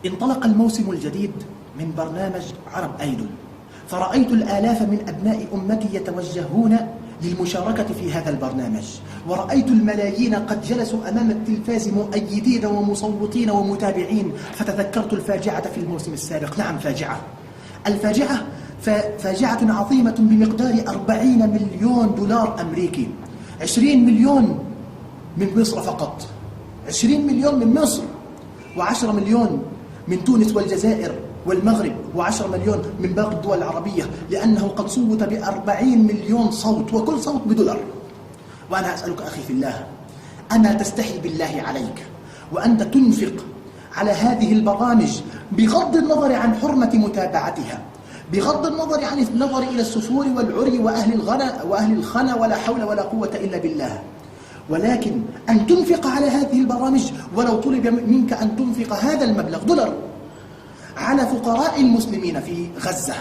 انطلق الموسم الجديد من برنامج عرب أيدول، فرأيت الآلاف من أبناء أمتي يتوجهون للمشاركة في هذا البرنامج، ورأيت الملايين قد جلسوا أمام التلفاز مؤيدين ومصوتين ومتابعين، فتذكرت الفاجعة في الموسم السابق. نعم، الفاجعة فاجعة عظيمة بمقدار 40 مليون دولار أمريكي، 20 مليون من مصر فقط، 20 مليون من مصر، و10 مليون من تونس والجزائر والمغرب، و10 مليون من باقي الدول العربية، لأنه قد صوت ب40 مليون صوت، وكل صوت بدولار. وأنا أسألك أخي في الله، أما تستحي بالله عليك وأنت تنفق على هذه البرامج بغض النظر عن حرمة متابعتها، بغض النظر عن النظر إلى السفور والعري وأهل الخنا ولا حول ولا قوة إلا بالله، ولكن أن تنفق على هذه البرامج ولو طلب منك أن تنفق هذا المبلغ دولار على فقراء المسلمين في غزة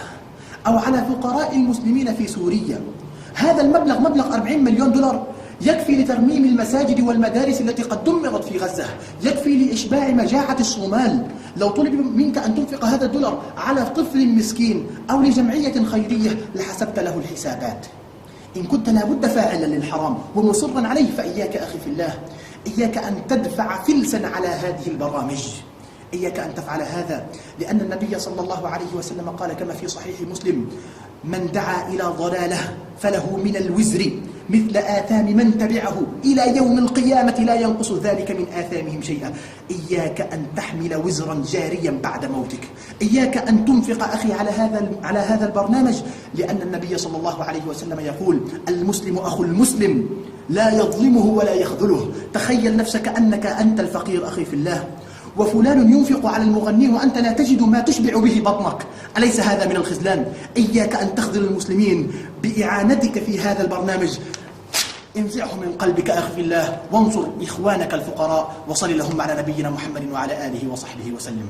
أو على فقراء المسلمين في سوريا، هذا المبلغ مبلغ 40 مليون دولار يكفي لترميم المساجد والمدارس التي قد دمرت في غزة، يكفي لإشباع مجاعة الصومال. لو طلب منك أن تنفق هذا الدولار على طفل مسكين أو لجمعية خيرية لحسبت له الحسابات. إن كنت لابد فاعلا للحرام ومصرا عليه، فإياك أخي في الله، إياك أن تدفع فلسا على هذه البرامج، إياك أن تفعل هذا، لأن النبي صلى الله عليه وسلم قال كما في صحيح مسلم: من دعا إلى ضلالة فله من الوزر مثل آثام من تبعه إلى يوم القيامة لا ينقص ذلك من آثامهم شيئا. إياك أن تحمل وزرا جاريا بعد موتك، إياك أن تنفق أخي على هذا البرنامج، لأن النبي صلى الله عليه وسلم يقول: المسلم أخو المسلم لا يظلمه ولا يخذله. تخيل نفسك أنك أنت الفقير أخي في الله، وفلان ينفق على المغني وأنت لا تجد ما تشبع به بطنك، أليس هذا من الخذلان؟ إياك أن تخذل المسلمين بإعانتك في هذا البرنامج. انزعه من قلبك أخي في الله، وانصر إخوانك الفقراء، وصل اللهم على نبينا محمد وعلى آله وصحبه وسلم.